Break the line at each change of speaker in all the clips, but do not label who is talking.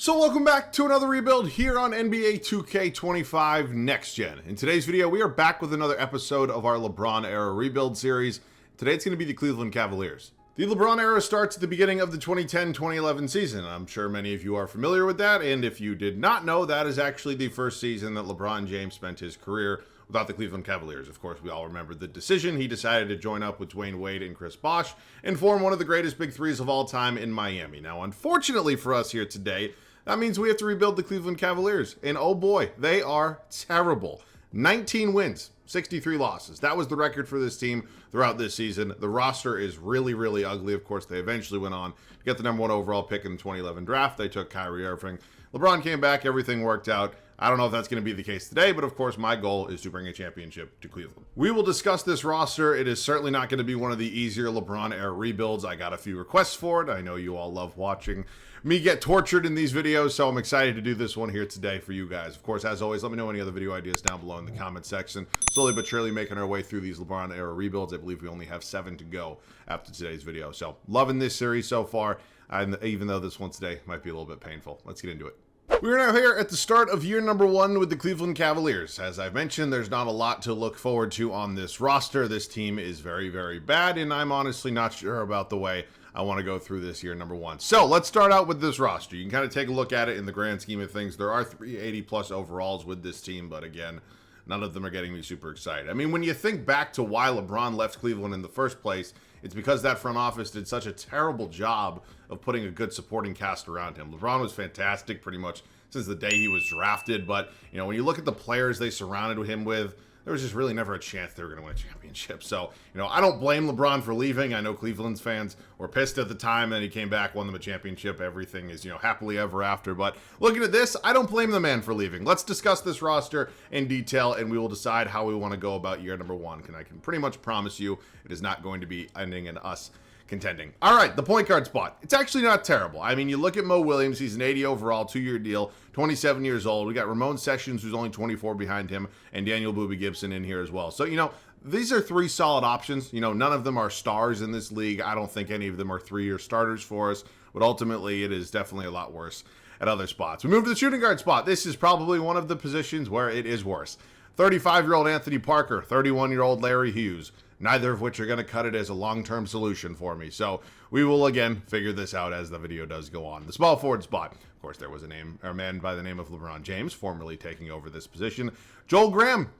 So welcome back to another rebuild here on NBA 2K25 Next Gen. In today's video, we are back with another episode of our Lebron Era rebuild series. Today it's going to be the Cleveland Cavaliers. The Lebron Era starts at the beginning of the 2010-2011 season. I'm sure many of you are familiar with that, and if you did not know, that is actually the first season that LeBron James spent his career without the Cleveland Cavaliers. Of course, we all remember the decision. He decided to join up with Dwayne Wade and Chris Bosh and form one of the greatest big threes of all time in Miami. Now, unfortunately for us here today, that means we have to rebuild the Cleveland Cavaliers. And oh boy, they are terrible. 19 wins, 63 losses. That was the record for this team throughout this season. The roster is really, really ugly. Of course, they eventually went on to get the number 1 overall pick in the 2011 draft. They took Kyrie Irving. LeBron came back. Everything worked out. I don't know if that's going to be the case today, but of course, my goal is to bring a championship to Cleveland. We will discuss this roster. It is certainly not going to be one of the easier LeBron era rebuilds. I got a few requests for it. I know you all love watching me get tortured in these videos, so I'm excited to do this one here today for you guys. Of course, as always, let me know any other video ideas down below in the comment section. Slowly but surely making our way through these LeBron era rebuilds. I believe we only have 7 to go after today's video. So loving this series so far, and even though this one today might be a little bit painful. Let's get into it. We're now here at the start of year number 1 with the Cleveland Cavaliers. As I've mentioned, there's not a lot to look forward to on this roster. This team is very, very bad, and I'm honestly not sure about the way I want to go through this year number 1. So let's start out with this roster. You can kind of take a look at it in the grand scheme of things. There are 380 plus overalls with this team, but again, none of them are getting me super excited. I mean, when you think back to why LeBron left Cleveland in the first place, it's because that front office did such a terrible job of putting a good supporting cast around him. LeBron was fantastic pretty much since the day he was drafted, but you know, when you look at the players they surrounded him with, there was just really never a chance they were going to win a championship. So, you know, I don't blame LeBron for leaving. I know Cleveland's fans were pissed at the time, and he came back, won them a championship. Everything is, you know, happily ever after. But looking at this, I don't blame the man for leaving. Let's discuss this roster in detail, and we will decide how we want to go about year number 1. And I can pretty much promise you it is not going to be ending in us contending. All right, the point guard spot. It's actually not terrible. I mean, you look at Mo Williams, he's an 80 overall, 2-year deal, 27 years old. We got Ramon Sessions, who's only 24 behind him, and Daniel Boobie Gibson in here as well. So, you know, these are 3 solid options. You know, none of them are stars in this league. I don't think any of them are 3-year starters for us, but ultimately it is definitely a lot worse at other spots. We move to the shooting guard spot. This is probably one of the positions where it is worse. 35-year-old Anthony Parker, 31-year-old Larry Hughes, neither of which are going to cut it as a long-term solution for me. So we will, again, figure this out as the video does go on. The small forward spot. Of course, there was a man by the name of LeBron James, formerly taking over this position. Joel Graham.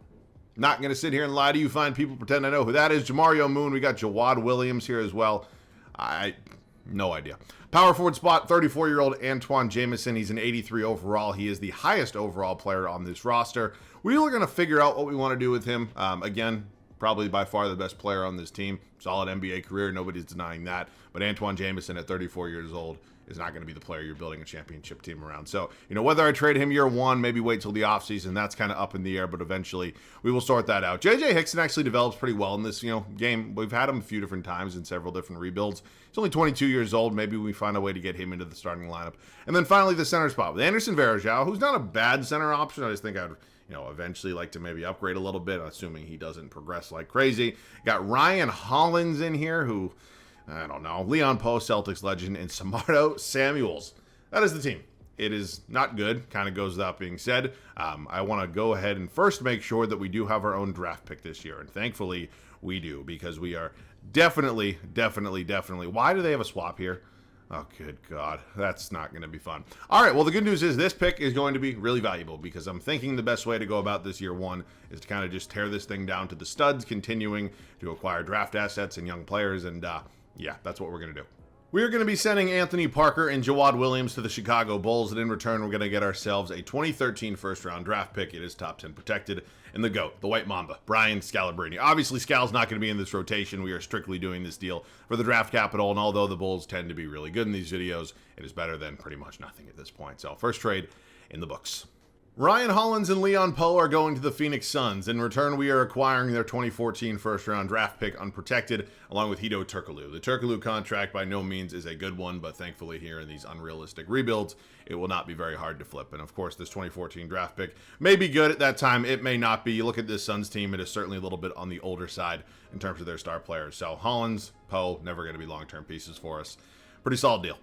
Not going to sit here and lie to you, find people pretend I know who that is. Jamario Moon. We got Jawad Williams here as well. No idea. Power forward spot, 34-year-old Antoine Jamison. He's an 83 overall. He is the highest overall player on this roster. We are going to figure out what we want to do with him. Again, probably by far the best player on this team. Solid NBA career. Nobody's denying that. But Antoine Jamison at 34 years old is not going to be the player you're building a championship team around. So, you know, whether I trade him year 1, maybe wait till the offseason, that's kind of up in the air, but eventually we will sort that out. J.J. Hickson actually develops pretty well in this, you know, game. We've had him a few different times in several different rebuilds. He's only 22 years old. Maybe we find a way to get him into the starting lineup. And then finally the center spot with Anderson Varejao, who's not a bad center option. I just think I'd, you know, eventually like to maybe upgrade a little bit, assuming he doesn't progress like crazy. Got Ryan Hollins in here, who, I don't know, Leon Poe, Celtics legend, and Samardo Samuels. That is the team. It is not good, kind of goes without being said. I want to go ahead and first make sure that we do have our own draft pick this year, and thankfully we do, because we are definitely, why do they have a swap here? Oh, good God. That's not going to be fun. All right, well, the good news is this pick is going to be really valuable, because I'm thinking the best way to go about this year 1 is to kind of just tear this thing down to the studs, continuing to acquire draft assets and young players, and yeah, that's what we're going to do. We are going to be sending Anthony Parker and Jawad Williams to the Chicago Bulls, and in return, we're going to get ourselves a 2013 first-round draft pick. It is top 10 protected, and the GOAT, the White Mamba, Brian Scalabrine. Obviously, Scal's not going to be in this rotation. We are strictly doing this deal for the draft capital, and although the Bulls tend to be really good in these videos, it is better than pretty much nothing at this point. So, first trade in the books. Ryan Hollins and Leon Poe are going to the Phoenix Suns. In return, we are acquiring their 2014 first-round draft pick unprotected, along with Hedo Turkoglu. The Turkoglu contract by no means is a good one, but thankfully here in these unrealistic rebuilds, it will not be very hard to flip. And of course, this 2014 draft pick may be good at that time. It may not be. You look at this Suns team, it is certainly a little bit on the older side in terms of their star players. So Hollins, Poe, never going to be long-term pieces for us. Pretty solid deal.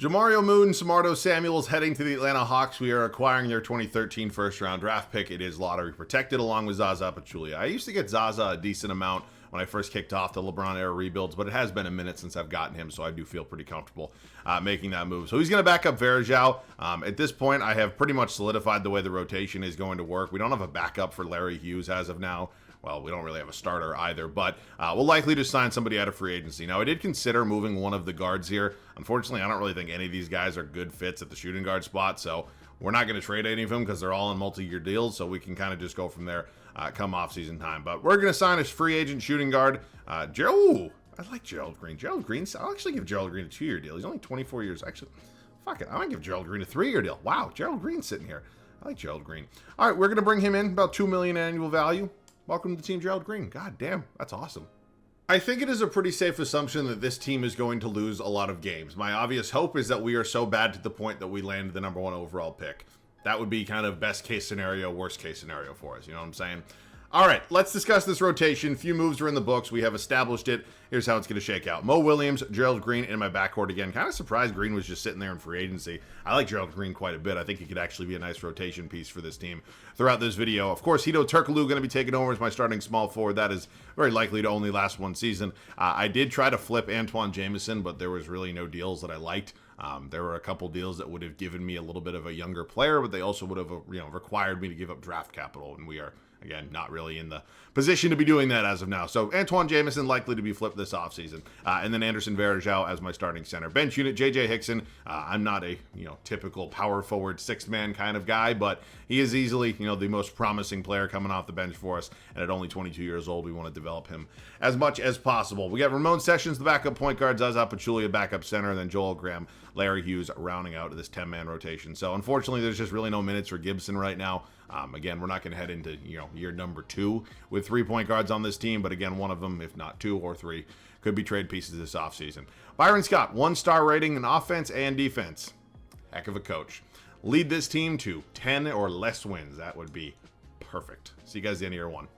Jamario Moon, Samardo Samuels heading to the Atlanta Hawks. We are acquiring their 2013 first-round draft pick. It is lottery protected along with Zaza Pachulia. I used to get Zaza a decent amount when I first kicked off the LeBron Era rebuilds, but it has been a minute since I've gotten him, so I do feel pretty comfortable making that move. So he's going to back up Varejao. At this point, I have pretty much solidified the way the rotation is going to work. We don't have a backup for Larry Hughes as of now. Well, we don't really have a starter either, but we'll likely just sign somebody out of free agency. Now, I did consider moving one of the guards here. Unfortunately, I don't really think any of these guys are good fits at the shooting guard spot, so we're not going to trade any of them because they're all in multi-year deals, so we can kind of just go from there come off-season time. But we're going to sign a free agent shooting guard. Ooh, I like Gerald Green. Gerald Green, I'll actually give Gerald Green a 2-year deal. He's only 24 years. Actually, fuck it. I might give Gerald Green a 3-year deal. Wow, Gerald Green's sitting here. I like Gerald Green. All right, we're going to bring him in, about $2 million annual value. Welcome to the team, Gerald Green. God damn, that's awesome. I think it is a pretty safe assumption that this team is going to lose a lot of games. My obvious hope is that we are so bad to the point that we land the #1 overall pick. That would be kind of best case scenario, worst case scenario for us. You know what I'm saying? All right, let's discuss this rotation. Few moves are in the books. We have established it. Here's how it's going to shake out. Mo Williams, Gerald Green in my backcourt again. Kind of surprised Green was just sitting there in free agency. I like Gerald Green quite a bit. I think he could actually be a nice rotation piece for this team throughout this video. Of course, Hedo Turkoglu going to be taking over as my starting small forward. That is very likely to only last one season. I did try to flip Antoine Jamison, but there was really no deals that I liked. There were a couple deals that would have given me a little bit of a younger player, but they also would have required me to give up draft capital, and we are, again, not really in the position to be doing that as of now. So Antoine Jamison likely to be flipped this offseason. And then Anderson Varejao as my starting center. Bench unit, J.J. Hickson. I'm not a typical power forward sixth-man kind of guy, but he is easily the most promising player coming off the bench for us. And at only 22 years old, we want to develop him as much as possible. We got Ramon Sessions, the backup point guard, Zaza Pachulia, backup center, and then Joel Graham, Larry Hughes rounding out this 10-man rotation. So unfortunately, there's just really no minutes for Gibson right now. Again, we're not going to head into year number 2 with 3 point guards on this team, but again, one of them, if not 2 or 3, could be trade pieces this offseason. Byron Scott, 1-star rating in offense and defense. Heck of a coach. Lead this team to 10 or less wins. That would be perfect. See you guys at the end of year 1.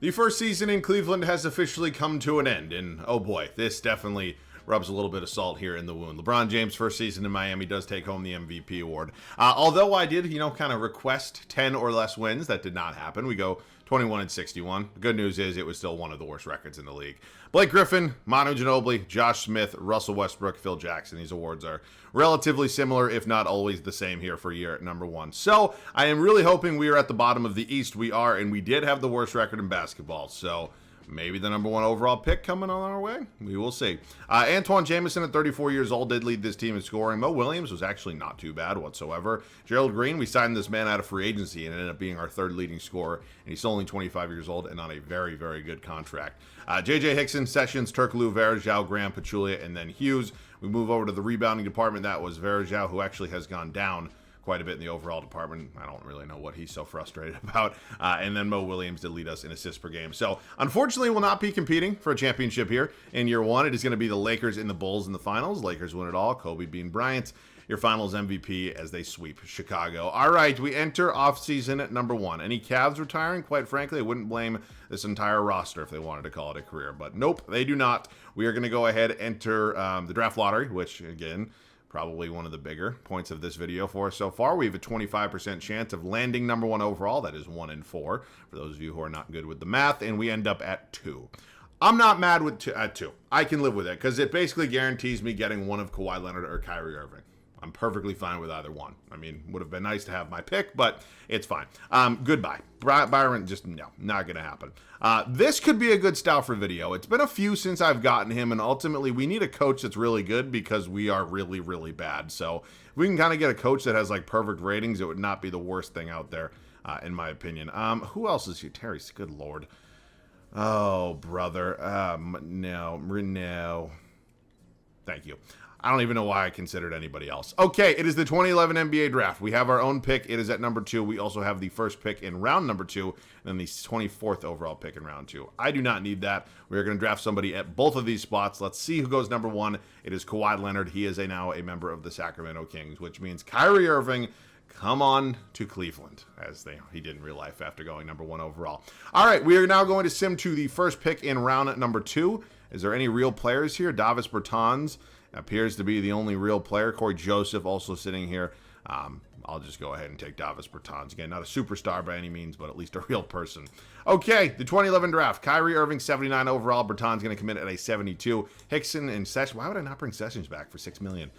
The first season in Cleveland has officially come to an end, and oh boy, this definitely rubs a little bit of salt here in the wound. LeBron James' first season in Miami does take home the MVP award. Although I did, kind of request 10 or less wins, that did not happen. We go 21-61. The good news is it was still one of the worst records in the league. Blake Griffin, Manu Ginobili, Josh Smith, Russell Westbrook, Phil Jackson. These awards are relatively similar, if not always the same here for year at #1. So I am really hoping we are at the bottom of the East. We are, and we did have the worst record in basketball. So maybe the #1 overall pick coming on our way. We will see. Antoine Jamison at 34 years old did lead this team in scoring. Mo Williams was actually not too bad whatsoever. Gerald Green, we signed this man out of free agency and ended up being our 3rd leading scorer. And he's only 25 years old and on a very, very good contract. J.J. Hickson, Sessions, Turkoglu, Varejao, Graham, Pachulia, and then Hughes. We move over to the rebounding department. That was Varejao, who actually has gone down quite a bit in the overall department. I don't really know what he's so frustrated about. And then Mo Williams did lead us in assists per game. So unfortunately, we'll not be competing for a championship here in year 1. It is going to be the Lakers and the Bulls in the finals. Lakers win it all. Kobe Bean Bryant, your finals MVP as they sweep Chicago. All right, we enter offseason at #1. Any Cavs retiring? Quite frankly, I wouldn't blame this entire roster if they wanted to call it a career. But nope, they do not. We are going to go ahead and enter the draft lottery, which, again, probably one of the bigger points of this video for us so far. We have a 25% chance of landing #1 overall. That is 1 in 4, for those of you who are not good with the math, and we end up at 2. I'm not mad with at 2. I can live with it, because it basically guarantees me getting one of Kawhi Leonard or Kyrie Irving. I'm perfectly fine with either one. I mean, would have been nice to have my pick, but it's fine. Goodbye. Byron, just no, not going to happen. This could be a good Stauffer video. It's been a few since I've gotten him, and ultimately we need a coach that's really good because we are really, really bad. So if we can kind of get a coach that has like perfect ratings, it would not be the worst thing out there, in my opinion. Who else is here? Terry, good Lord. Oh, brother. No. Thank you. I don't even know why I considered anybody else. Okay, it is the 2011 NBA draft. We have our own pick. It is at #2. We also have the first pick in round #2, and then the 24th overall pick in round 2. I do not need that. We are going to draft somebody at both of these spots. Let's see who goes #1. It is Kawhi Leonard. He is now a member of the Sacramento Kings, which means Kyrie Irving, come on to Cleveland, as he did in real life after going #1 overall. All right, we are now going to sim to the first pick in round #2. Is there any real players here? Davis Bertans appears to be the only real player. Corey Joseph also sitting here. I'll just go ahead and take Davis Bertans. Again, not a superstar by any means, but at least a real person. Okay, the 2011 draft. Kyrie Irving, 79 overall. Bertans going to commit at a 72. Hickson and Sessions. Why would I not bring Sessions back for $6 million?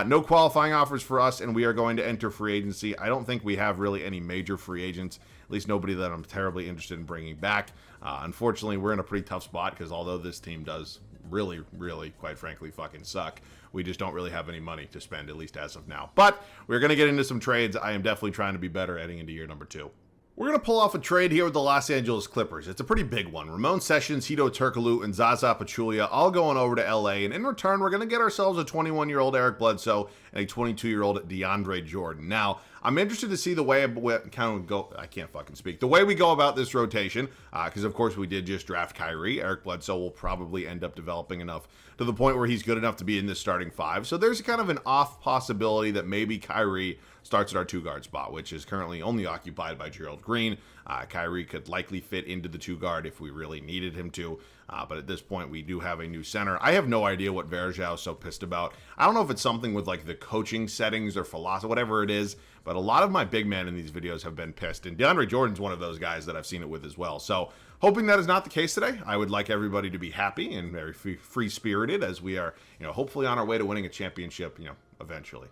No qualifying offers for us, and we are going to enter free agency. I don't think we have really any major free agents, at least nobody that I'm terribly interested in bringing back. Unfortunately, we're in a pretty tough spot because although this team does really, quite frankly, fucking suck, we just don't really have any money to spend, at least as of now. But we're going to get into some trades. I am definitely trying to be better heading into year number 2. We're going to pull off a trade here with the Los Angeles Clippers. It's a pretty big one. Ramon Sessions, Hedo Turkoglu, and Zaza Pachulia all going over to LA. And in return, we're going to get ourselves a 21-year-old Eric Bledsoe and a 22-year-old DeAndre Jordan. Now, I'm interested to see the way the way we go about this rotation, because of course we did just draft Kyrie. Eric Bledsoe will probably end up developing enough to the point where he's good enough to be in this starting 5. So there's kind of an off possibility that maybe Kyrie starts at our 2-guard spot, which is currently only occupied by Gerald Green. Kyrie could likely fit into the 2-guard if we really needed him to. But at this point, we do have a new center. I have no idea what Verjao is so pissed about. I don't know if it's something with like the coaching settings or philosophy, whatever it is, but a lot of my big men in these videos have been pissed. And DeAndre Jordan's one of those guys that I've seen it with as well. So hoping that is not the case today. I would like everybody to be happy and very free-spirited as we are, hopefully on our way to winning a championship, eventually.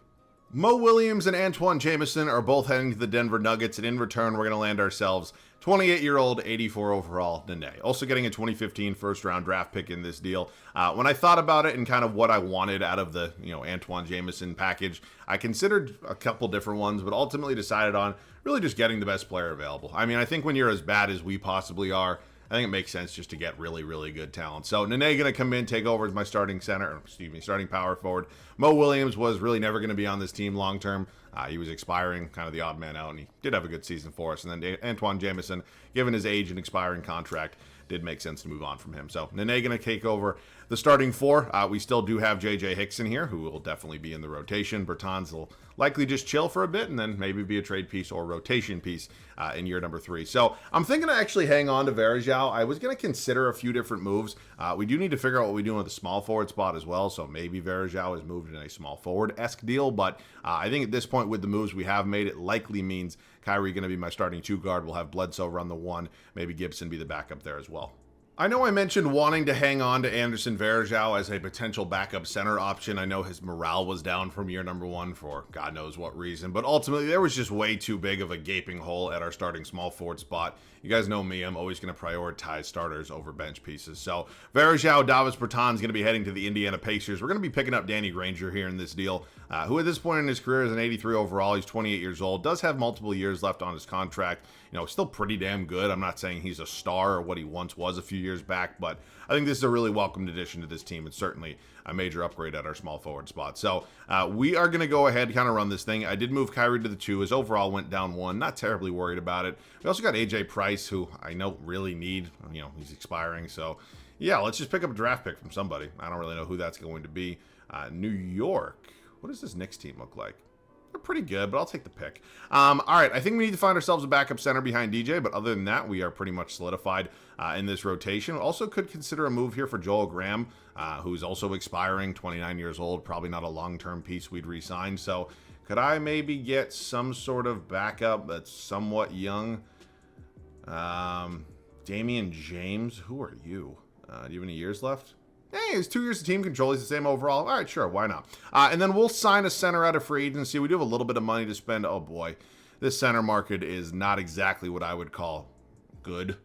Mo Williams and Antoine Jamison are both heading to the Denver Nuggets, and in return, we're going to land ourselves 28-year-old, 84 overall Nene. Also getting a 2015 first-round draft pick in this deal. When I thought about it and kind of what I wanted out of the Antoine Jamison package, I considered a couple different ones, but ultimately decided on really just getting the best player available. I mean, I think when you're as bad as we possibly are, I think it makes sense just to get really good talent. So Nene going to come in, take over as my starting starting power forward. Mo Williams was really never going to be on this team long term. He was expiring, kind of the odd man out, and he did have a good season for us. And then Antoine Jamison, given his age and expiring contract, did make sense to move on from him. So Nene going to take over the starting 4. We still do have J.J. Hickson here, who will definitely be in the rotation. Bertans will likely just chill for a bit and then maybe be a trade piece or rotation piece in year number 3. So I'm thinking to actually hang on to Verjao. I was going to consider a few different moves. We do need to figure out what we do with the small forward spot as well. So maybe Verjao is moved in a small forward-esque deal. But I think at this point with the moves we have made, it likely means Kyrie going to be my starting 2-guard. We'll have Bledsoe run the 1. Maybe Gibson be the backup there as well. I know I mentioned wanting to hang on to Anderson Varejao as a potential backup center option. I know his morale was down from year number 1 for God knows what reason, but ultimately there was just way too big of a gaping hole at our starting small forward spot. You guys know me, I'm always going to prioritize starters over bench pieces. So Varejao, Davis Bertans going to be heading to the Indiana Pacers. We're going to be picking up Danny Granger here in this deal, who at this point in his career is an 83 overall. He's 28 years old, does have multiple years left on his contract. Still pretty damn good. I'm not saying he's a star or what he once was a few years back, but I think this is a really welcomed addition to this team and certainly a major upgrade at our small forward spot. So we are going to go ahead and kind of run this thing. I did move Kyrie to the 2. His overall went down 1. Not terribly worried about it. We also got AJ Price, who I don't really need. He's expiring. So yeah, let's just pick up a draft pick from somebody. I don't really know who that's going to be. New York. What does this Knicks team look like? They're pretty good, but I'll take the pick. All right, I think we need to find ourselves a backup center behind DJ, but other than that, we are pretty much solidified in this rotation. Also could consider a move here for Joel Graham, who's also expiring, 29 years old, probably not a long-term piece we'd re-sign. So could I maybe get some sort of backup that's somewhat young? Damian James, who are you? Do you have any years left? Hey, he's 2 years of team control. He's the same overall. All right, sure, why not? And then we'll sign a center out of free agency. We do have a little bit of money to spend. Oh, boy. This center market is not exactly what I would call good.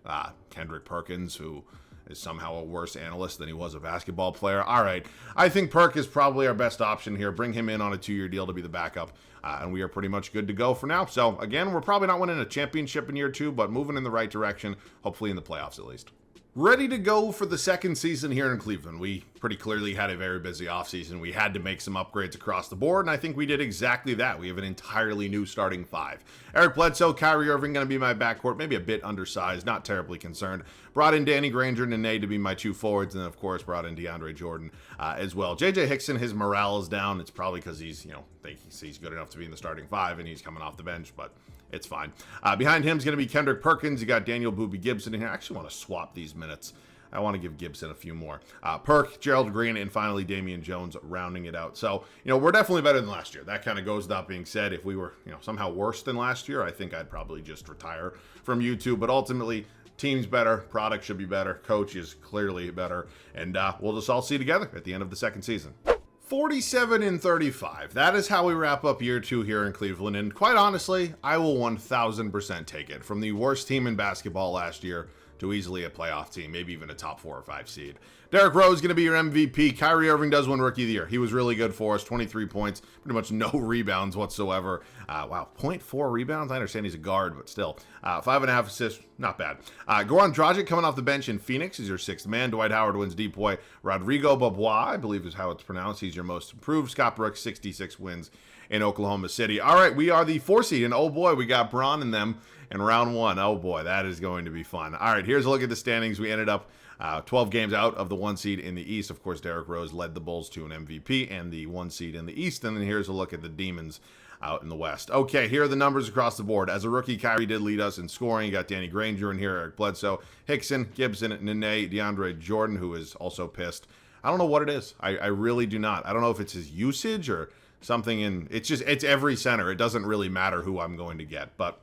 Kendrick Perkins, who is somehow a worse analyst than he was a basketball player. All right, I think Perk is probably our best option here. Bring him in on a 2-year deal to be the backup, and we are pretty much good to go for now. So, again, we're probably not winning a championship in year 2, but moving in the right direction, hopefully in the playoffs at least. Ready to go for the second season here in Cleveland. We pretty clearly had a very busy offseason. We had to make some upgrades across the board, and I think we did exactly that. We have an entirely new starting 5. Eric Bledsoe, Kyrie Irving going to be my backcourt, maybe a bit undersized, not terribly concerned. Brought in Danny Granger and Nene to be my 2 forwards, and then, of course, brought in DeAndre Jordan as well. J.J. Hickson, his morale is down. It's probably because he's, thinks he's good enough to be in the starting 5, and he's coming off the bench, but it's fine. Behind him is going to be Kendrick Perkins. You got Daniel Boobie Gibson in here. I actually want to swap these minutes. I want to give Gibson a few more. Perk, Gerald Green, and finally Damian Jones rounding it out. So, we're definitely better than last year. That kind of goes without being said. If we were, somehow worse than last year, I think I'd probably just retire from YouTube. But ultimately, team's better, product should be better, coach is clearly better, and we'll just all see together at the end of the second season. 47-35. That is how we wrap up year 2 here in Cleveland, and quite honestly, I will 1000% take it. From the worst team in basketball last year to easily a playoff team, maybe even a top 4 or 5 seed. Derrick Rose is going to be your MVP. Kyrie Irving does win Rookie of the Year. He was really good for us, 23 points, pretty much no rebounds whatsoever. Wow, 0.4 rebounds? I understand he's a guard, but still. 5.5 assists, not bad. Goran Dragic coming off the bench in Phoenix is your 6th man. Dwight Howard wins Depoy. Rodrigo Babois, I believe is how it's pronounced. He's your most improved. Scott Brooks, 66 wins in Oklahoma City. All right, we are the 4 seed, and oh boy, we got Braun in them in round 1. Oh boy, that is going to be fun. All right, here's a look at the standings. We ended up 12 games out of the 1 seed in the East. Of course, Derrick Rose led the Bulls to an MVP and the 1 seed in the East. And then here's a look at the Demons out in the West. Okay, here are the numbers across the board. As a rookie, Kyrie did lead us in scoring. You got Danny Granger in here, Eric Bledsoe, Hickson, Gibson, Nene, DeAndre Jordan, who is also pissed. I don't know what it is. I really do not. I don't know if it's his usage or something it's every center. It doesn't really matter who I'm going to get, but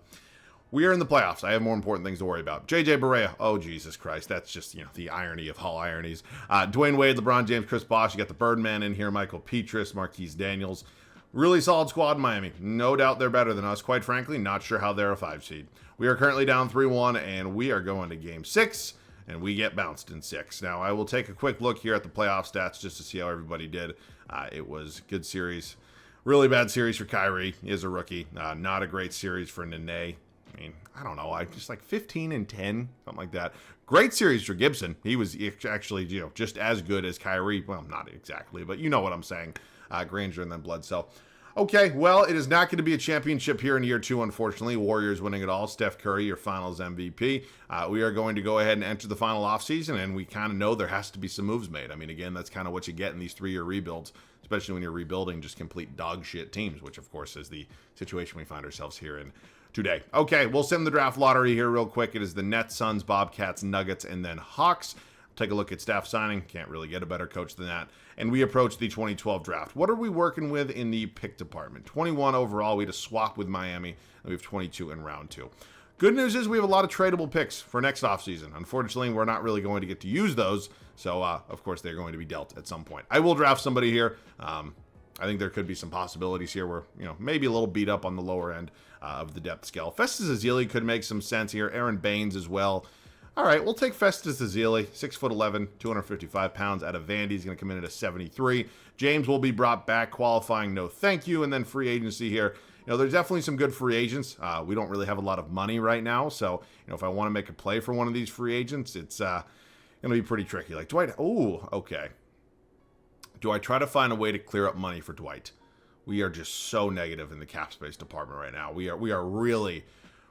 we are in the playoffs. I have more important things to worry about. JJ Barea. Oh, Jesus Christ. That's just, the irony of all ironies. Dwayne Wade, LeBron James, Chris Bosh. You got the Birdman in here. Michael Petrus, Marquise Daniels. Really solid squad in Miami. No doubt they're better than us. Quite frankly, not sure how they're a 5 seed. We are currently down 3-1, and we are going to game 6, and we get bounced in 6. Now, I will take a quick look here at the playoff stats just to see how everybody did. It was a good series. Really bad series for Kyrie. He is a rookie. Not a great series for Nene. I mean, I don't know. I just like 15-10, something like that. Great series for Gibson. He was actually, just as good as Kyrie. Well, not exactly, but you know what I'm saying. Granger and then Bledsoe. Okay, well, it is not going to be a championship here in year 2, unfortunately. Warriors winning it all. Steph Curry, your finals MVP. We are going to go ahead and enter the final offseason, and we kind of know there has to be some moves made. I mean, again, that's kind of what you get in these 3-year rebuilds, especially when you're rebuilding just complete dog shit teams, which, of course, is the situation we find ourselves here in today. Okay, we'll send the draft lottery here real quick. It is the Nets, Suns, Bobcats, Nuggets, and then Hawks. Take a look at staff signing. Can't really get a better coach than that. And we approach the 2012 draft. What are we working with in the pick department? 21 overall. We had a swap with Miami, and we have 22 in round 2. Good news is we have a lot of tradable picks for next offseason. Unfortunately, we're not really going to get to use those. So, of course, they're going to be dealt at some point. I will draft somebody here. I think there could be some possibilities here where, maybe a little beat up on the lower end of the depth scale. Festus Ezeli could make some sense here. Aaron Baines as well. All right, we'll take Festus Ezeli, 6'11", 255 pounds out of Vandy. He's going to come in at a 73. James will be brought back, qualifying no thank you, and then free agency here. There's definitely some good free agents. We don't really have a lot of money right now, so if I want to make a play for one of these free agents, it's going to be pretty tricky. Like Dwight. Oh, okay. Do I try to find a way to clear up money for Dwight? We are just so negative in the cap space department right now. We are really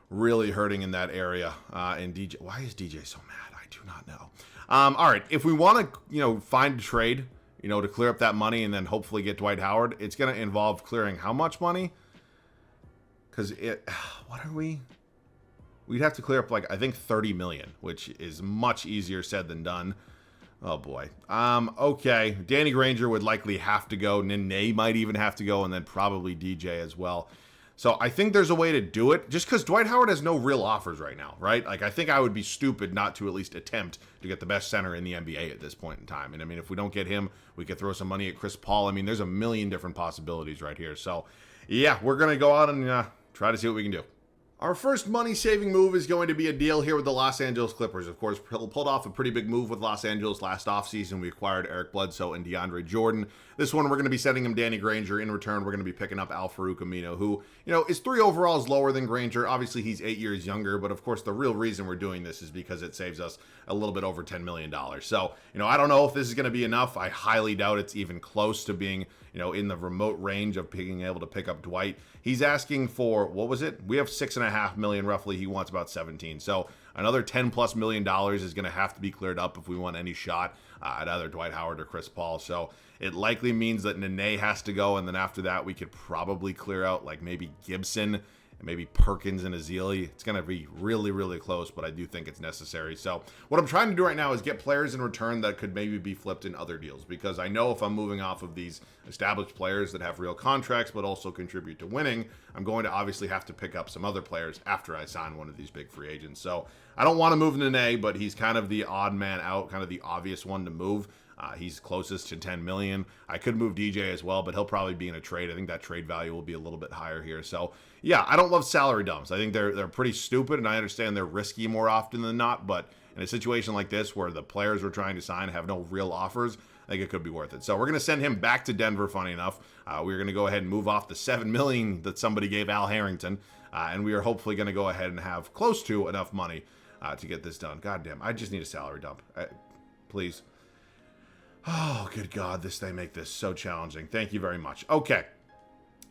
hurting in that area. And DJ, why is DJ so mad? I do not know. All right, if we want to, find a trade, to clear up that money and then hopefully get Dwight Howard, it's going to involve clearing how much money? Because what are we? We'd have to clear up I think 30 million, which is much easier said than done. Oh boy. Okay. Danny Granger would likely have to go. Nene might even have to go, and then probably DJ as well. So I think there's a way to do it, just because Dwight Howard has no real offers right now, right? I think I would be stupid not to at least attempt to get the best center in the NBA at this point in time. And if we don't get him, we could throw some money at Chris Paul. There's a million different possibilities right here. So yeah, we're going to go out and try to see what we can do. Our first money-saving move is going to be a deal here with the Los Angeles Clippers. Of course, pulled off a pretty big move with Los Angeles last offseason. We acquired Eric Bledsoe and DeAndre Jordan. This one, we're going to be sending him Danny Granger. In return, we're going to be picking up Al Farouk Amino, who, is 3 overall is lower than Granger. Obviously, he's 8 years younger, but of course, the real reason we're doing this is because it saves us a little bit over $10 million. So, I don't know if this is going to be enough. I highly doubt it's even close to being, in the remote range of being able to pick up Dwight. He's asking for, what was it? We have $6.5 million roughly. He wants about 17. So another $10+ million is going to have to be cleared up if we want any shot at either Dwight Howard or Chris Paul. So it likely means that Nene has to go, and then after that we could probably clear out maybe Gibson, maybe Perkins and Ezeli. It's going to be really, really close, but I do think it's necessary. So what I'm trying to do right now is get players in return that could maybe be flipped in other deals, because I know if I'm moving off of these established players that have real contracts but also contribute to winning, I'm going to obviously have to pick up some other players after I sign one of these big free agents. So I don't want to move Nene, but he's kind of the odd man out, kind of the obvious one to move. He's closest to 10 million. I could move DJ as well, but he'll probably be in a trade. I think that trade value will be a little bit higher here. So yeah, I don't love salary dumps. I think they're pretty stupid, and I understand they're risky more often than not, but in a situation like this where the players we're trying to sign have no real offers, I think it could be worth it. So we're going to send him back to Denver, funny enough. We're going to go ahead and move off the $7 million that somebody gave Al Harrington, and we are hopefully going to go ahead and have close to enough money to get this done. God damn, I just need a salary dump. Please. Oh, good God, they make this so challenging. Thank you very much. Okay,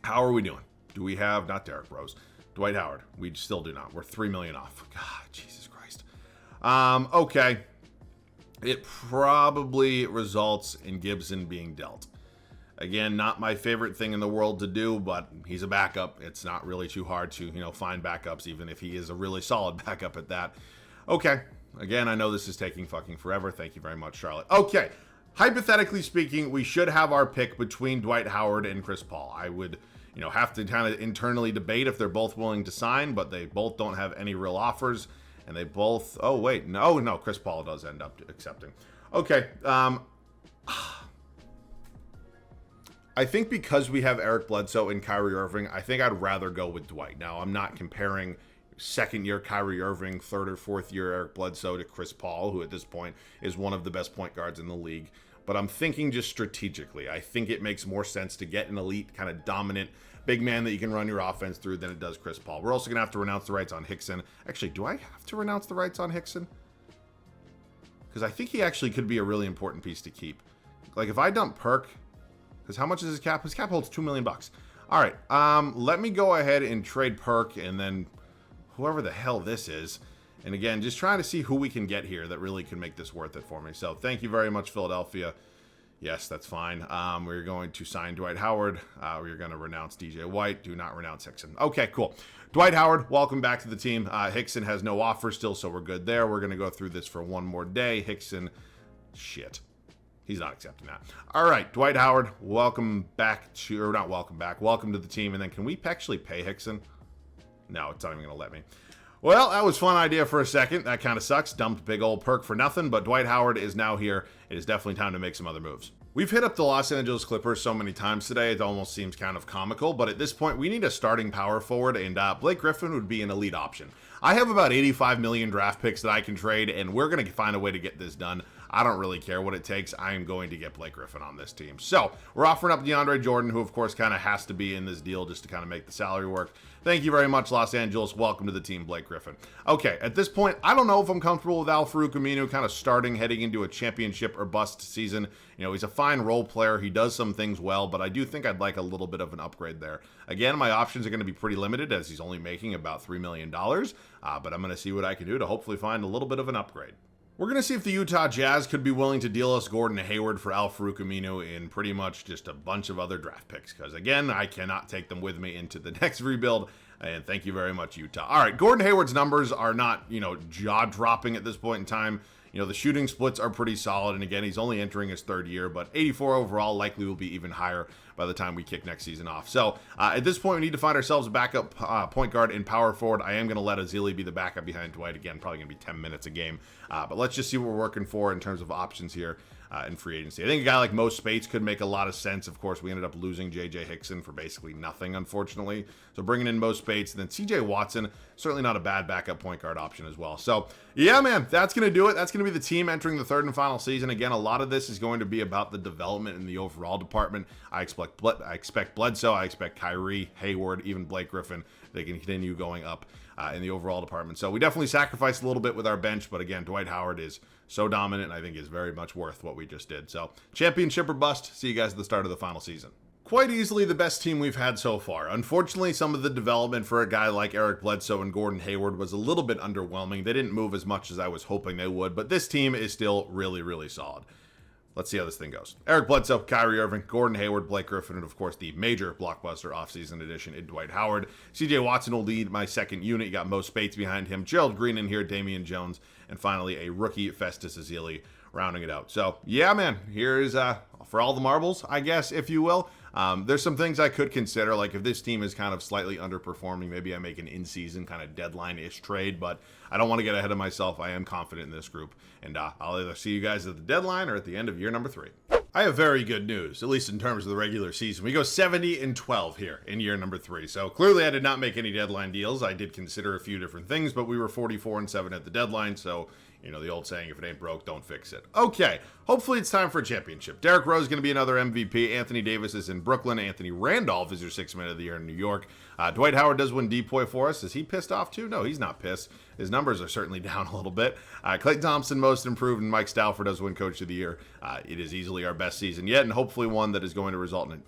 how are we doing? Do we have, not Derrick Rose, Dwight Howard? We still do not. We're $3 million off. God, Jesus Christ. Okay. It probably results in Gibson being dealt. Again, not my favorite thing in the world to do, but he's a backup. It's not really too hard to, find backups, even if he is a really solid backup at that. Okay. Again, I know this is taking fucking forever. Thank you very much, Charlotte. Okay. Hypothetically speaking, we should have our pick between Dwight Howard and Chris Paul. I would, have to kind of internally debate if they're both willing to sign, but they both don't have any real offers, and they both, oh wait, no, Chris Paul does end up accepting. Okay, I think because we have Eric Bledsoe and Kyrie Irving, I think I'd rather go with Dwight. Now, I'm not comparing second-year Kyrie Irving, third or fourth-year Eric Bledsoe to Chris Paul, who at this point is one of the best point guards in the league. But I'm thinking just strategically. I think it makes more sense to get an elite, kind of dominant big man that you can run your offense through than it does Chris Paul. We're also going to have to renounce the rights on Hickson. Actually, do I have to renounce the rights on Hickson? Because I think he actually could be a really important piece to keep. Like, if I dump Perk, because how much is his cap? His cap holds $2 million. All right, let me go ahead and trade Perk, and then whoever the hell this is. And again, just trying to see who we can get here that really can make this worth it for me. So thank you very much, Philadelphia. Yes, that's fine. We're going to sign Dwight Howard. We're going to renounce DJ White. Do not renounce Hickson. Okay, cool. Dwight Howard, welcome back to the team. Hickson has no offer still, so we're good there. We're going to go through this for one more day. Hickson, shit. He's not accepting that. All right, Dwight Howard, welcome back to, or not welcome back, welcome to the team. And then can we actually pay Hickson? No, it's not even going to let me. Well, that was a fun idea for a second. That kind of sucks. Dumped big old Perk for nothing, but Dwight Howard is now here. It is definitely time to make some other moves. We've hit up the Los Angeles Clippers so many times today, it almost seems kind of comical, but at this point, we need a starting power forward, and Blake Griffin would be an elite option. I have about 85 million draft picks that I can trade, and we're going to find a way to get this done. I don't really care what it takes. I am going to get Blake Griffin on this team. So we're offering up DeAndre Jordan, who of course kind of has to be in this deal just to kind of make the salary work. Thank you very much, Los Angeles. Welcome to the team, Blake Griffin. Okay, at this point, I don't know if I'm comfortable with Al-Farouq Aminu kind of starting, heading into a championship or bust season. He's a fine role player. He does some things well, but I do think I'd like a little bit of an upgrade there. Again, my options are going to be pretty limited as he's only making about $3 million, but I'm going to see what I can do to hopefully find a little bit of an upgrade. We're going to see if the Utah Jazz could be willing to deal us Gordon Hayward for Al-Farouq Aminu in pretty much just a bunch of other draft picks. Because, again, I cannot take them with me into the next rebuild. And thank you very much, Utah. All right, Gordon Hayward's numbers are not, jaw-dropping at this point in time. The shooting splits are pretty solid. And, again, he's only entering his third year. But 84 overall likely will be even higher by the time we kick next season off. So, at this point, we need to find ourselves a backup point guard and power forward. I am going to let Ezeli be the backup behind Dwight. Again, probably going to be 10 minutes a game. But let's just see what we're working for in terms of options here in free agency. I think a guy like Mo Spates could make a lot of sense. Of course, we ended up losing J.J. Hickson for basically nothing, unfortunately. So bringing in Mo Spates, and then C.J. Watson, certainly not a bad backup point guard option as well. So, yeah, man, that's going to do it. That's going to be the team entering the third and final season. Again, a lot of this is going to be about the development in the overall department. I expect Bledsoe, I expect Kyrie, Hayward, even Blake Griffin. They can continue going up in the overall department. So we definitely sacrificed a little bit with our bench, but again, Dwight Howard is so dominant, and I think is very much worth what we just did. So championship or bust. See you guys at the start of the final season. Quite easily the best team we've had so far. Unfortunately, some of the development for a guy like Eric Bledsoe and Gordon Hayward was a little bit underwhelming. They didn't move as much as I was hoping they would, but this team is still really, really solid. let's see how this thing goes. Eric Bledsoe, Kyrie Irving, Gordon Hayward, Blake Griffin, and of course the major blockbuster offseason edition in Dwight Howard. CJ Watson will lead my second unit. You got Mo Spates behind him, Gerald Green in here, Damian Jones, and finally a rookie Festus Ezeli rounding it out. So yeah, man, here's for all the marbles, I guess, if you will. There's some things I could consider, like if this team is kind of slightly underperforming, maybe I make an in-season kind of deadline-ish trade, but I don't want to get ahead of myself. I am confident in this group, and I'll either see you guys at the deadline or at the end of year number 3. I have very good news, at least in terms of the regular season. We go 70-12 here in year number 3. So clearly I did not make any deadline deals. I did consider a few different things, but we were 44-7 at the deadline. So, you know, the old saying, if it ain't broke, don't fix it. Okay, hopefully it's time for a championship. Derrick Rose is going to be another MVP. Anthony Davis is in Brooklyn. Anthony Randolph is your 6th man of the year in New York. Dwight Howard does win DPOY for us. Is he pissed off too? No, he's not pissed. His numbers are certainly down a little bit. Klay Thompson, most improved, and Mike Stauffer does win Coach of the Year. It is easily our best season yet, and hopefully one that is going to result in it.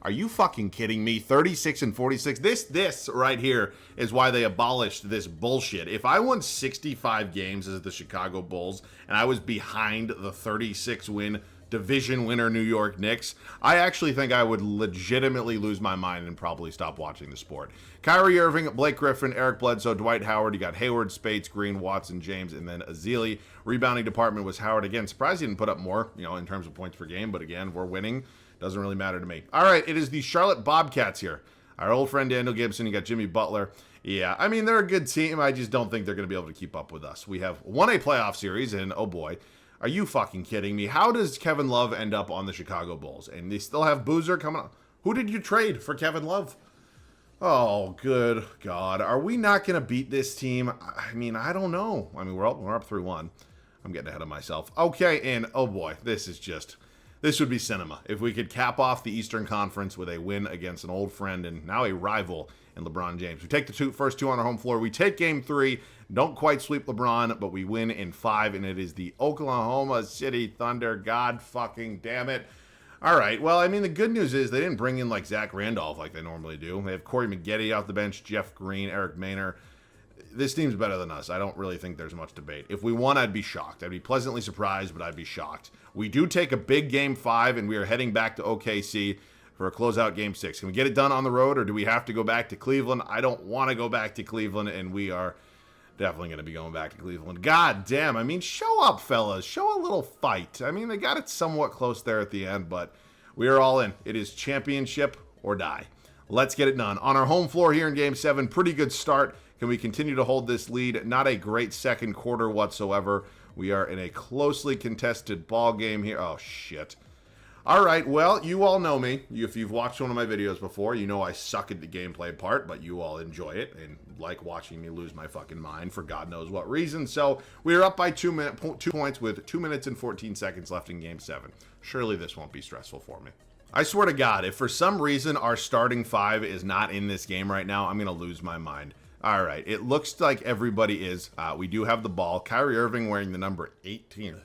Are you fucking kidding me? 36-46. This right here is why they abolished this bullshit. If I won 65 games as the Chicago Bulls and I was behind the 36-win division winner New York Knicks, I actually think I would legitimately lose my mind and probably stop watching the sport. Kyrie Irving, Blake Griffin, Eric Bledsoe, Dwight Howard. You got Hayward, Spates, Green, Watson, James, and then Ezeli. Rebounding department was Howard. Again, surprised he didn't put up more, you know, in terms of points per game, but again, we're winning. Doesn't really matter to me. All right, it is the Charlotte Bobcats here. Our old friend Daniel Gibson. You got Jimmy Butler. Yeah, I mean, they're a good team. I just don't think they're going to be able to keep up with us. We have won a playoff series, and oh boy, are you fucking kidding me? How does Kevin Love end up on the Chicago Bulls? And they still have Boozer coming up. Who did you trade for Kevin Love? Oh, good God. Are we not going to beat this team? I mean, I don't know. I mean, we're up 3-1. I'm getting ahead of myself. Okay, and oh boy, this would be cinema if we could cap off the Eastern Conference with a win against an old friend and now a rival in LeBron James. We take the first two on our home floor. We take game 3. Don't quite sweep LeBron, but we win in 5, and it is the Oklahoma City Thunder. God fucking damn it. All right, well, I mean, the good news is they didn't bring in, like, Zach Randolph like they normally do. They have Corey Maggette off the bench, Jeff Green, Eric Maynor. This team's better than us. I don't really think there's much debate. If we won, I'd be shocked. I'd be pleasantly surprised, but I'd be shocked. We do take a big game 5, and we are heading back to OKC for a closeout game 6. Can we get it done on the road, or do we have to go back to Cleveland? I don't want to go back to Cleveland, and we are definitely going to be going back to Cleveland. God damn. I mean, show up, fellas. Show a little fight. I mean, they got it somewhat close there at the end, but we are all in. It is championship or die. Let's get it done. On our home floor here in Game 7, pretty good start. Can we continue to hold this lead? Not a great second quarter whatsoever. We are in a closely contested ball game here. Oh, shit. All right, well, you all know me. If you've watched one of my videos before, you know I suck at the gameplay part, but you all enjoy it and like watching me lose my fucking mind for God knows what reason. So we are up by 2 points with 2 minutes and 14 seconds left in Game 7. Surely this won't be stressful for me. I swear to God, if for some reason our starting 5 is not in this game right now, I'm going to lose my mind. All right, it looks like everybody is. We do have the ball. Kyrie Irving wearing the number 18.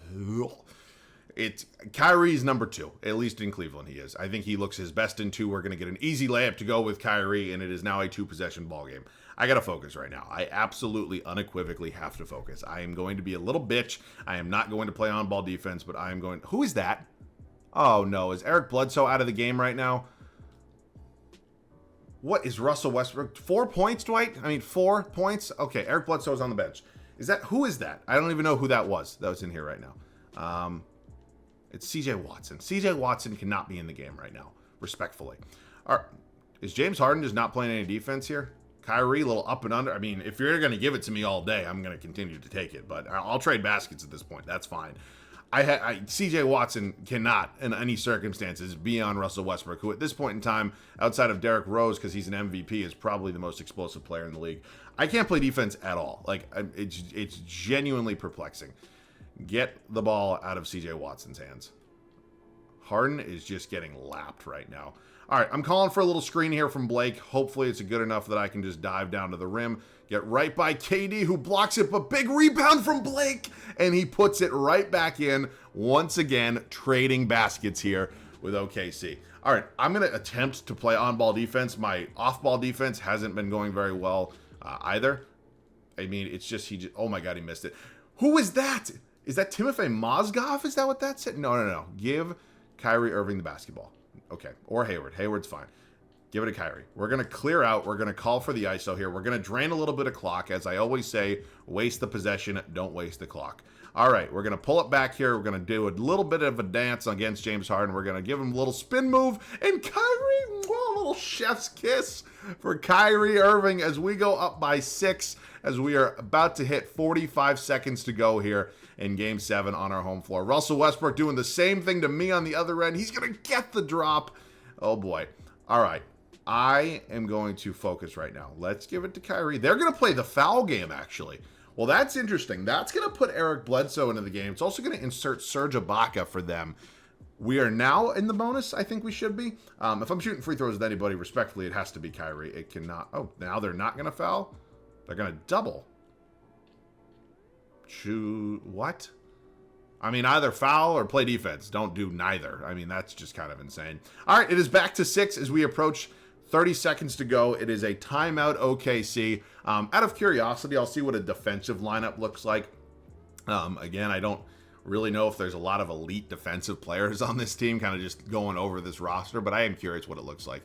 It's Kyrie's number 2, at least in Cleveland he is. I think he looks his best in 2. We're going to get an easy layup to go with Kyrie, and it is now a 2-possession ball game. I got to focus right now. I absolutely, unequivocally have to focus. I am going to be a little bitch. I am not going to play on-ball defense, but I am going... Who is that? Oh, no. Is Eric Bledsoe out of the game right now? What is Russell Westbrook? 4 points, Dwight? I mean, 4 points? Okay, Eric Bledsoe's on the bench. Who is that? I don't even know who that was in here right now. It's CJ Watson. CJ Watson cannot be in the game right now, respectfully. Is James Harden just not playing any defense here? Kyrie, a little up and under. I mean, if you're going to give it to me all day, I'm going to continue to take it, but I'll trade baskets at this point. That's fine. CJ Watson cannot, in any circumstances, be on Russell Westbrook, who at this point in time, outside of Derrick Rose, because he's an MVP, is probably the most explosive player in the league. I can't play defense at all. Like, it's genuinely perplexing. Get the ball out of CJ Watson's hands. Harden is just getting lapped right now. All right, I'm calling for a little screen here from Blake. Hopefully it's good enough that I can just dive down to the rim, get right by KD, who blocks it, but big rebound from Blake, and he puts it right back in, once again, trading baskets here with OKC. All right, I'm going to attempt to play on-ball defense. My off-ball defense hasn't been going very well either. I mean, it's just, oh my God, he missed it. Who is that? Is that Timofey Mozgov? Is that what that said? No. Give Kyrie Irving the basketball. Okay. Or Hayward. Hayward's fine. Give it to Kyrie. We're going to clear out. We're going to call for the ISO here. We're going to drain a little bit of clock. As I always say, waste the possession. Don't waste the clock. All right. We're going to pull it back here. We're going to do a little bit of a dance against James Harden. We're going to give him a little spin move. And Kyrie, well, a little chef's kiss for Kyrie Irving as we go up by 6, as we are about to hit 45 seconds to go here in Game 7 on our home floor. Russell Westbrook doing the same thing to me on the other end. He's going to get the drop. Oh, boy. All right. I am going to focus right now. Let's give it to Kyrie. They're going to play the foul game, actually. Well, that's interesting. That's going to put Eric Bledsoe into the game. It's also going to insert Serge Ibaka for them. We are now in the bonus. I think we should be. If I'm shooting free throws with anybody, respectfully, it has to be Kyrie. It cannot. Oh, now they're not going to foul? They're going to double. What? I mean, either foul or play defense. Don't do neither. I mean, that's just kind of insane. All right, it is back to 6 as we approach 30 seconds to go. It is a timeout OKC. Out of curiosity, I'll see what a defensive lineup looks like. Again, I don't really know if there's a lot of elite defensive players on this team, kind of just going over this roster, but I am curious what it looks like.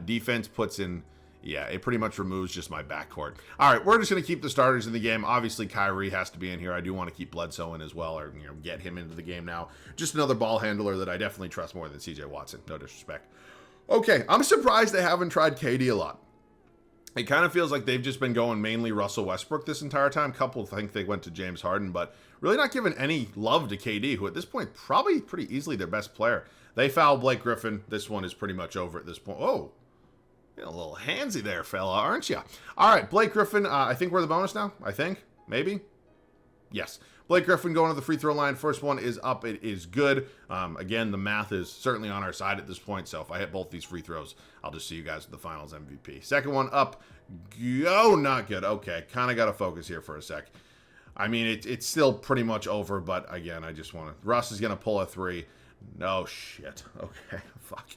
Defense puts in, yeah, it pretty much removes just my backcourt. All right, we're just going to keep the starters in the game. Obviously, Kyrie has to be in here. I do want to keep Bledsoe in as well, or get him into the game now. Just another ball handler that I definitely trust more than CJ Watson. No disrespect. Okay, I'm surprised they haven't tried KD a lot. It kind of feels like they've just been going mainly Russell Westbrook this entire time. Couple think they went to James Harden, but really not giving any love to KD, who at this point probably pretty easily their best player. They foul Blake Griffin. This one is pretty much over at this point. Oh, a little handsy there, fella, aren't you? All right, Blake Griffin. I think we're the bonus now. I think. Maybe. Yes. Blake Griffin going to the free throw line. First one is up. It is good. Again, the math is certainly on our side at this point. So if I hit both these free throws, I'll just see you guys with the finals MVP. Second one up. Go. Not good. Okay. Kind of got to focus here for a sec. I mean, it's still pretty much over. But again, I just want to. Russ is going to pull a 3. No shit. Okay. Fuck.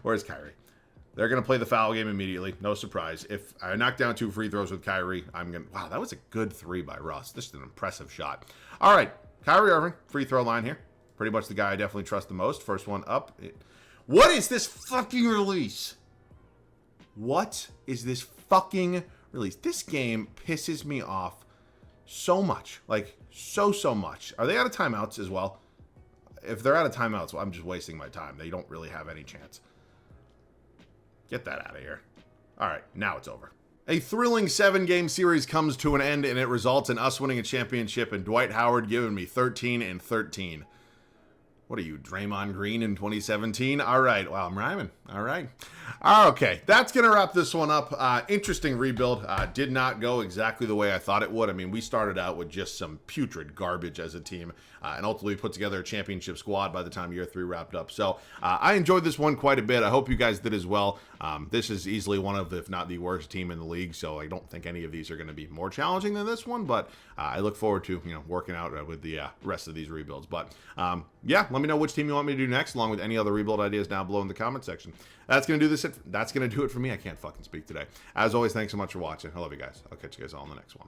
Where's Kyrie? They're going to play the foul game immediately. No surprise. If I knock down 2 free throws with Kyrie, I'm going to... Wow, that was a good 3 by Russ. This is an impressive shot. All right, Kyrie Irving, free throw line here. Pretty much the guy I definitely trust the most. First one up. What is this fucking release? What is this fucking release? This game pisses me off so much. Like, so much. Are they out of timeouts as well? If they're out of timeouts, well, I'm just wasting my time. They don't really have any chance. Get that out of here. All right, now it's over. A thrilling 7-game series comes to an end, and it results in us winning a championship and Dwight Howard giving me 13 and 13. What are you, Draymond Green in 2017? All right. Wow, I'm rhyming. All right. Okay, that's going to wrap this one up. Interesting rebuild. Did not go exactly the way I thought it would. I mean, we started out with just some putrid garbage as a team, and ultimately put together a championship squad by the time year 3 wrapped up. So I enjoyed this one quite a bit. I hope you guys did as well. This is easily one of, if not the worst team in the league, so I don't think any of these are going to be more challenging than this one, but I look forward to working out with the rest of these rebuilds. But yeah, let me know which team you want me to do next, along with any other rebuild ideas down below in the comment section. That's going to do this. That's going to do it for me. I can't fucking speak today. As always, thanks so much for watching. I love you guys. I'll catch you guys all in the next one.